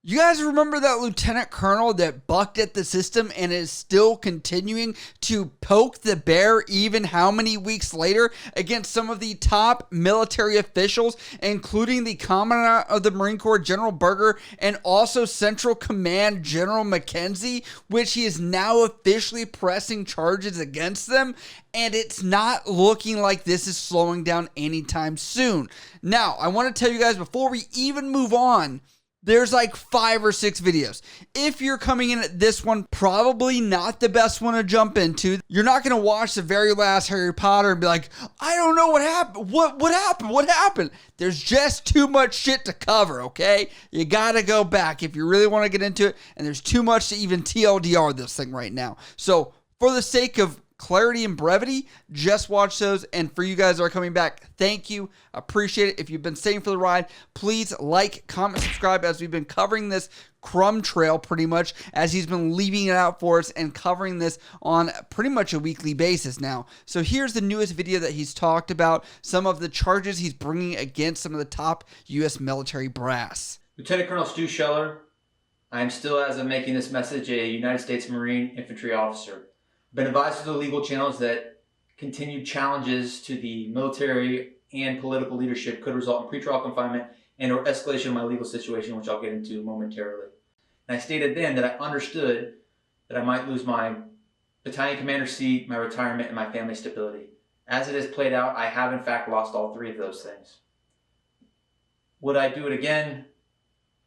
You guys remember that lieutenant colonel that bucked at the system and is still continuing to poke the bear even how many weeks later against some of the top military officials, including the Commandant of the Marine Corps, General Berger, and also Central Command General McKenzie, which he is now officially pressing charges against them, and it's not looking like this is slowing down anytime soon. Now, I want to tell you guys before we even move on, there's like 5 or 6 videos. If you're coming in at this one, probably not the best one to jump into. You're not going to watch the very last Harry Potter and be like, I don't know what happened. What happened? What happened? There's just too much shit to cover, okay? You got to go back if you really want to get into it. And there's too much to even TLDR this thing right now. So for the sake of clarity and brevity, just watch those. And for you guys that are coming back, thank you. Appreciate it. If you've been staying for the ride, please like, comment, subscribe, as we've been covering this crumb trail pretty much, as he's been leaving it out for us and covering this on pretty much a weekly basis now. So here's the newest video that he's talked about some of the charges he's bringing against some of the top U.S. military brass. Lieutenant Colonel Stu Scheller, I am still, as of making this message, a United States Marine infantry officer. Been advised through the legal channels that continued challenges to the military and political leadership could result in pretrial confinement and or escalation of my legal situation, which I'll get into momentarily. And I stated then that I understood that I might lose my battalion commander seat, my retirement, and my family stability. As it has played out, I have in fact lost all 3 of those things. Would I do it again?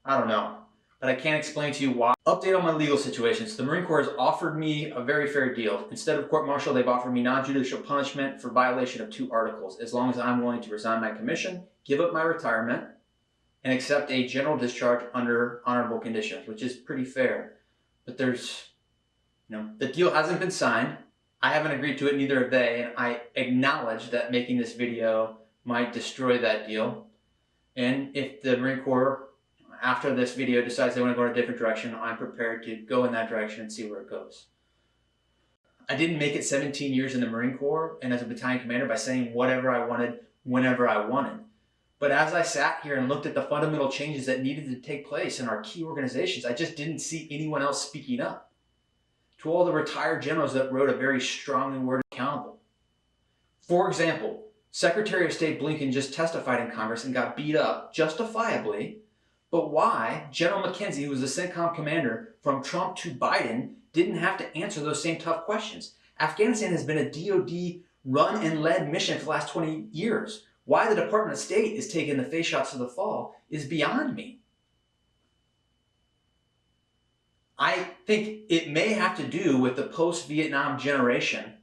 I don't know. But I can't explain to you why. Update on my legal situation. So the Marine Corps has offered me a very fair deal. Instead of court-martial, they've offered me non-judicial punishment for violation of 2 articles, as long as I'm willing to resign my commission, give up my retirement, and accept a general discharge under honorable conditions, which is pretty fair. But there's, the deal hasn't been signed. I haven't agreed to it, neither have they, and I acknowledge that making this video might destroy that deal. And if the Marine Corps, after this video, decides they want to go in a different direction, I'm prepared to go in that direction and see where it goes. I didn't make it 17 years in the Marine Corps and as a battalion commander by saying whatever I wanted, whenever I wanted. But as I sat here and looked at the fundamental changes that needed to take place in our key organizations, I just didn't see anyone else speaking up. To all the retired generals that wrote a very strongly worded accountable. For example, Secretary of State Blinken just testified in Congress and got beat up, justifiably. But why General McKenzie, who was the CENTCOM commander from Trump to Biden, didn't have to answer those same tough questions. Afghanistan has been a DoD run and led mission for the last 20 years. Why the Department of State is taking the face shots to the fall is beyond me. I think it may have to do with the post-Vietnam generation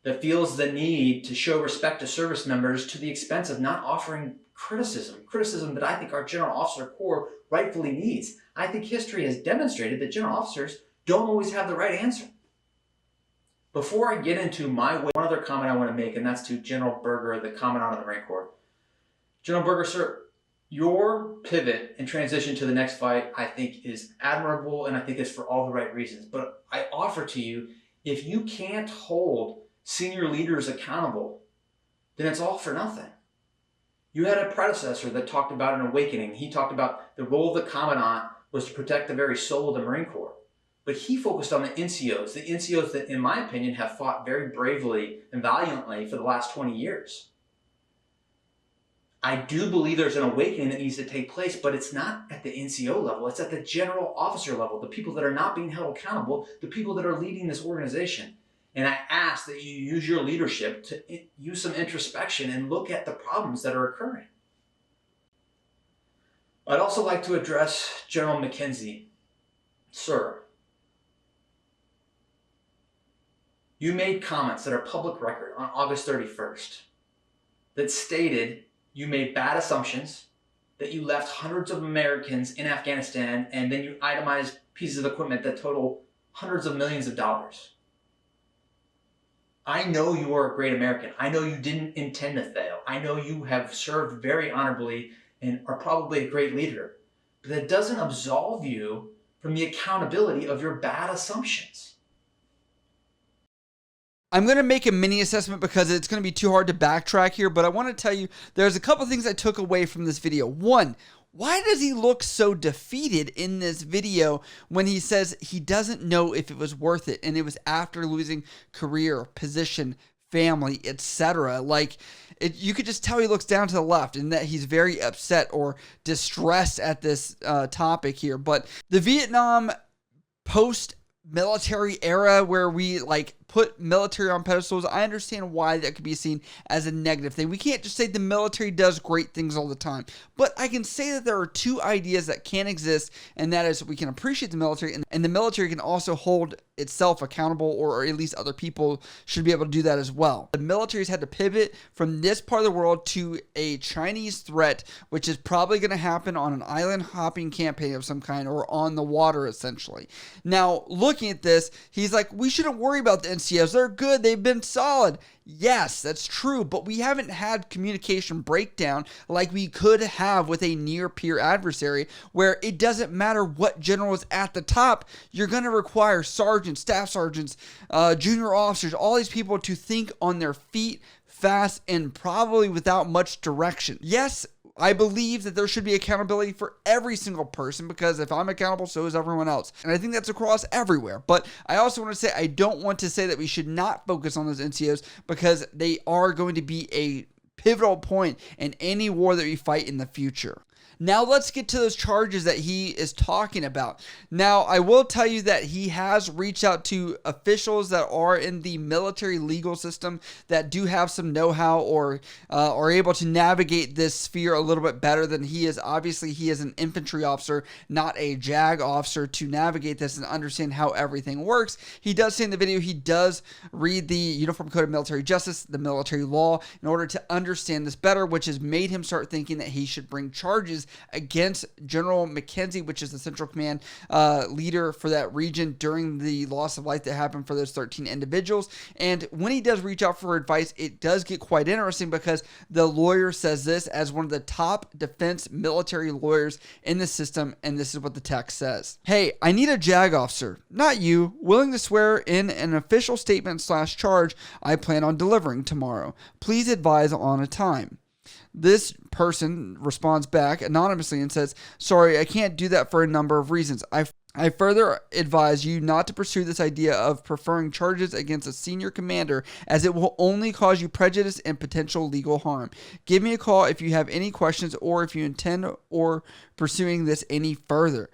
that feels the need to show respect to service members to the expense of not offering criticism that I think our General Officer Corps rightfully needs. I think history has demonstrated that general officers don't always have the right answer. Before I get into my way, one other comment I want to make, and that's to General Berger, the Commandant of the Marine Corps. General Berger, sir, your pivot and transition to the next fight, I think, is admirable, and I think it's for all the right reasons. But I offer to you, if you can't hold senior leaders accountable, then it's all for nothing. You had a predecessor that talked about an awakening. He talked about the role of the Commandant was to protect the very soul of the Marine Corps. But he focused on the NCOs that, in my opinion, have fought very bravely and valiantly for the last 20 years. I do believe there's an awakening that needs to take place, but it's not at the NCO level. It's at the general officer level, the people that are not being held accountable, the people that are leading this organization. And I ask that you use your leadership to use some introspection and look at the problems that are occurring. I'd also like to address General McKenzie. Sir, you made comments that are public record on August 31st that stated you made bad assumptions, that you left hundreds of Americans in Afghanistan, and then you itemized pieces of equipment that total hundreds of millions of dollars. I know you are a great American. I know you didn't intend to fail. I know you have served very honorably and are probably a great leader. But that doesn't absolve you from the accountability of your bad assumptions. I'm going to make a mini assessment because it's going to be too hard to backtrack here, but I want to tell you there's a couple things I took away from this video. One, Why does he look so defeated in this video when he says he doesn't know if it was worth it and it was after losing career, position, family, etc.? Like, you could just tell he looks down to the left and that he's very upset or distressed at this topic here. But the Vietnam post-military era where we like put military on pedestals, I understand why that could be seen as a negative thing. We can't just say the military does great things all the time, but I can say that there are two ideas that can exist, and that is we can appreciate the military, and the military can also hold itself accountable, or at least other people should be able to do that as well. The military's had to pivot from this part of the world to a Chinese threat, which is probably going to happen on an island hopping campaign of some kind, or on the water essentially. Now, looking at this, he's like, we shouldn't worry about the NCOs. They're good. They've been solid. Yes, that's true, but we haven't had communication breakdown like we could have with a near peer adversary, where it doesn't matter what general is at the top, you're going to require sergeants, staff sergeants, junior officers, all these people to think on their feet fast and probably without much direction. Yes, I believe that there should be accountability for every single person, because if I'm accountable, so is everyone else. And I think that's across everywhere. But I also want to say, I don't want to say that we should not focus on those NCOs, because they are going to be a pivotal point in any war that we fight in the future. Now let's get to those charges that he is talking about. Now, I will tell you that he has reached out to officials that are in the military legal system that do have some know-how, or are able to navigate this sphere a little bit better than he is. Obviously, he is an infantry officer, not a JAG officer, to navigate this and understand how everything works. He does say in the video he does read the Uniform Code of Military Justice, the military law, in order to understand this better, which has made him start thinking that he should bring charges against General McKenzie, which is the Central Command leader for that region, during the loss of life that happened for those 13 individuals. And when he does reach out for advice, it does get quite interesting, because the lawyer says this as one of the top defense military lawyers in the system, and this is what the text says. Hey, I need a JAG officer, not you, willing to swear in an official statement / charge I plan on delivering tomorrow. Please advise on a time. This person responds back anonymously and says, sorry, I can't do that for a number of reasons. I further advise you not to pursue this idea of preferring charges against a senior commander, as it will only cause you prejudice and potential legal harm. Give me a call if you have any questions, or if you intend or pursuing this any further.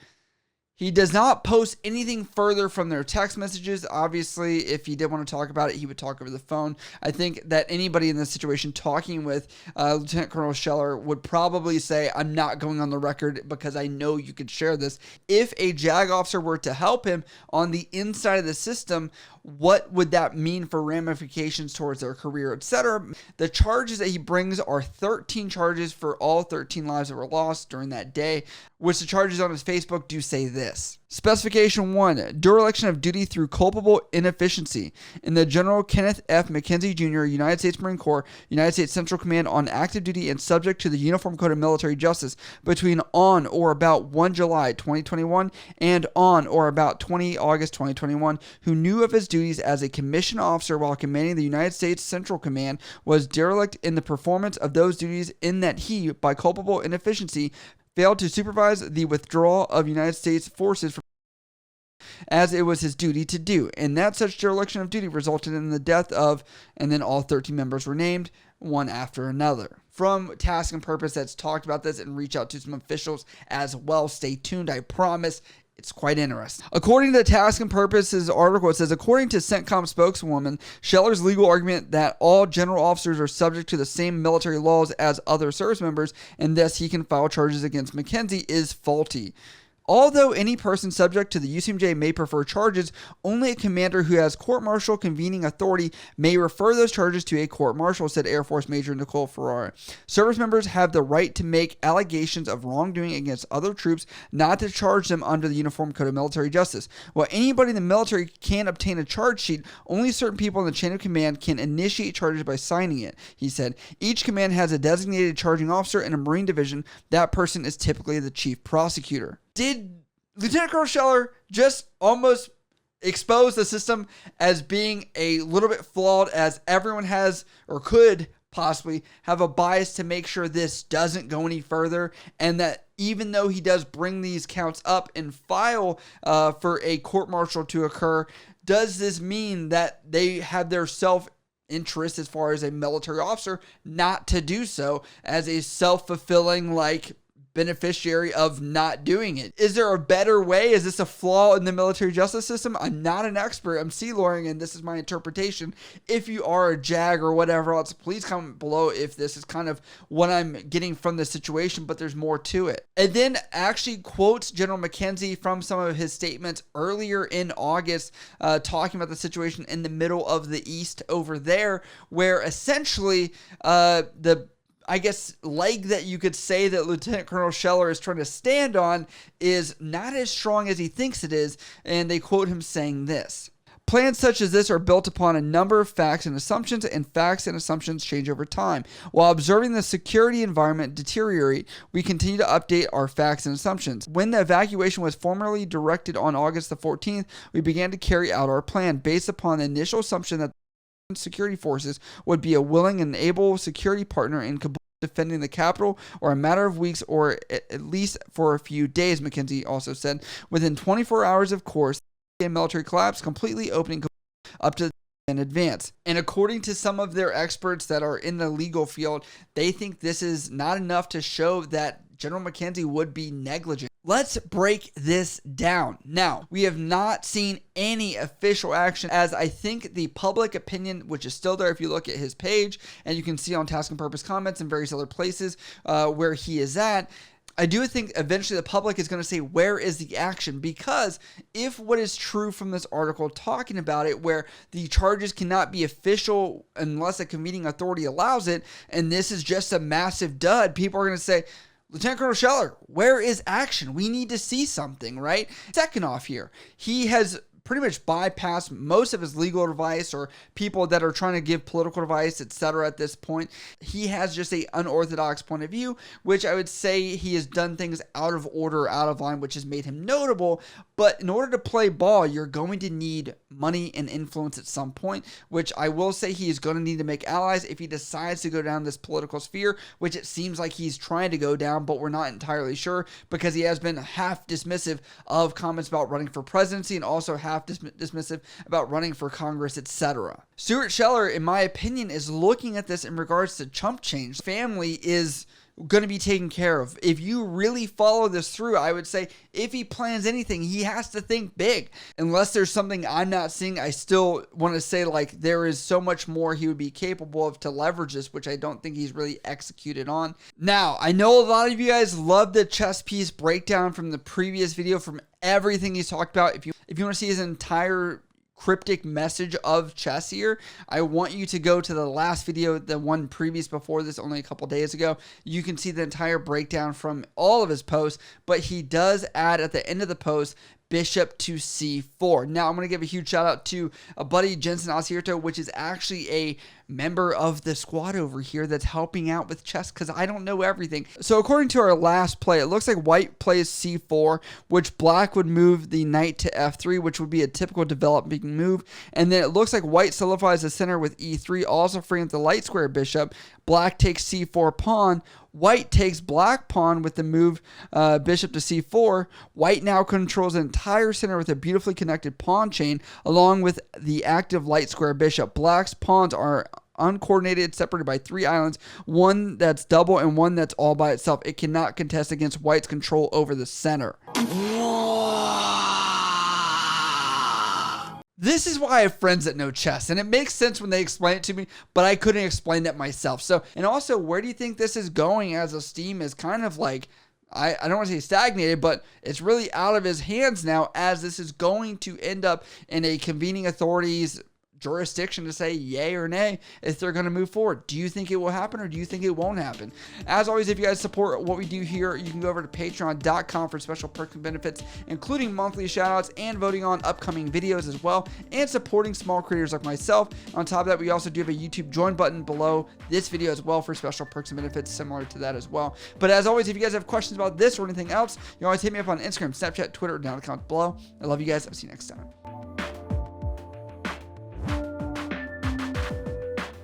He does not post anything further from their text messages. Obviously, if he did want to talk about it, he would talk over the phone. I think that anybody in this situation talking with Lieutenant Colonel Scheller would probably say, I'm not going on the record because I know you could share this. If a JAG officer were to help him on the inside of the system, what would that mean for ramifications towards their career, etc.? The charges that he brings are 13 charges for all 13 lives that were lost during that day, which the charges on his Facebook do say this. Specification 1, dereliction of duty through culpable inefficiency in the General Kenneth F. McKenzie, Jr., United States Marine Corps, United States Central Command, on active duty and subject to the Uniform Code of Military Justice between on or about 1 July 2021 and on or about 20 August 2021, who knew of his duties as a commissioned officer while commanding the United States Central Command, was derelict in the performance of those duties, in that he, by culpable inefficiency, failed to supervise the withdrawal of United States forces from as it was his duty to do, and that such dereliction of duty resulted in the death of, and then all 13 members were named, one after another. From Task and Purpose that's talked about this and reach out to some officials as well. Stay tuned, I promise. It's quite interesting. According to Task and Purpose's article, it says, according to CENTCOM spokeswoman, Scheller's legal argument that all general officers are subject to the same military laws as other service members, and thus he can file charges against McKenzie, is faulty. Although any person subject to the UCMJ may prefer charges, only a commander who has court-martial convening authority may refer those charges to a court-martial, said Air Force Major Nicole Ferrara. Service members have the right to make allegations of wrongdoing against other troops, not to charge them under the Uniform Code of Military Justice. While anybody in the military can obtain a charge sheet, only certain people in the chain of command can initiate charges by signing it, he said. Each command has a designated charging officer in a Marine division. That person is typically the chief prosecutor. Did Lieutenant Colonel Scheller just almost expose the system as being a little bit flawed, as everyone has or could possibly have a bias to make sure this doesn't go any further, and that even though he does bring these counts up and file for a court-martial to occur, does this mean that they have their self-interest as far as a military officer not to do so, as a self-fulfilling beneficiary of not doing it? Is there a better way? Is this a flaw in the military justice system? I'm not an expert. I'm C-lawyering, and this is my interpretation. If you are a JAG or whatever else, please comment below if this is kind of what I'm getting from the situation, but there's more to it. And then actually quotes General McKenzie from some of his statements earlier in August, talking about the situation in the middle of the East over there, where essentially the leg that you could say that Lieutenant Colonel Scheller is trying to stand on is not as strong as he thinks it is, and they quote him saying this: "Plans such as this are built upon a number of facts and facts and assumptions change over time. While observing the security environment deteriorate, we continue to update our facts and assumptions. When the evacuation was formally directed on August the 14th, we began to carry out our plan based upon the initial assumption that security forces would be a willing and able security partner in Kabul defending the capital or a matter of weeks or at least for a few days," McKenzie also said. "Within 24 hours, of course, the military collapsed, completely opening Kabul up to in advance." And according to some of their experts that are in the legal field, they think this is not enough to show that General McKenzie would be negligent. Let's break this down. Now, we have not seen any official action, as I think the public opinion, which is still there if you look at his page, and you can see on Task and Purpose comments and various other places where he is at, I do think eventually the public is going to say, where is the action? Because if what is true from this article talking about it, where the charges cannot be official unless a convening authority allows it, and this is just a massive dud, people are going to say, Lieutenant Colonel Scheller, where is action? We need to see something, right? Second off here, he has pretty much bypassed most of his legal advice or people that are trying to give political advice, etc. at this point. He has just a unorthodox point of view, which I would say he has done things out of order, out of line, which has made him notable. But in order to play ball, you're going to need money and influence at some point, which I will say he is going to need to make allies if he decides to go down this political sphere, which it seems like he's trying to go down, but we're not entirely sure because he has been half dismissive of comments about running for presidency and also half dismissive about running for Congress, etc. Stuart Scheller, in my opinion, is looking at this in regards to chump change. Family is going to be taken care of. If you really follow this through, I would say if he plans anything, he has to think big. Unless there's something I'm not seeing, I still want to say there is so much more he would be capable of to leverage this, which I don't think he's really executed on. Now, I know a lot of you guys love the chess piece breakdown from the previous video, from everything he's talked about. If you want to see his entire cryptic message of chess here, I want you to go to the last video, the one previous before this, only a couple days ago. You can see the entire breakdown from all of his posts, but he does add at the end of the post bishop to c4. Now, I'm going to give a huge shout out to a buddy, Jensen Osierto, which is actually a member of the squad over here that's helping out with chess because I don't know everything. So according to our last play, it looks like white plays c4, which black would move the knight to f3, which would be a typical developing move. And then it looks like white solidifies the center with e3, also freeing up the light square bishop. Black takes c4 pawn. White takes black pawn with the move bishop to c4. White now controls the entire center with a beautifully connected pawn chain along with the active light square bishop. Black's pawns are uncoordinated, separated by 3 islands, one that's double and one that's all by itself. It cannot contest against white's control over the center. This is why I have friends that know chess, and it makes sense when they explain it to me, but I couldn't explain that myself. So, and also, where do you think this is going, as a Steam is kind of I don't want to say stagnated, but it's really out of his hands now, as this is going to end up in a convening authority's jurisdiction to say yay or nay if they're going to move forward. Do you think it will happen, or do you think it won't happen? As always, if you guys support what we do here, you can go over to patreon.com for special perks and benefits, including monthly shoutouts and voting on upcoming videos as well, and supporting small creators like myself. On top of that, we also do have a YouTube join button below this video as well for special perks and benefits similar to that as well. But as always, if you guys have questions about this or anything else, you can always hit me up on Instagram, Snapchat, Twitter, or down in the comments below. I love you guys. I'll see you next time.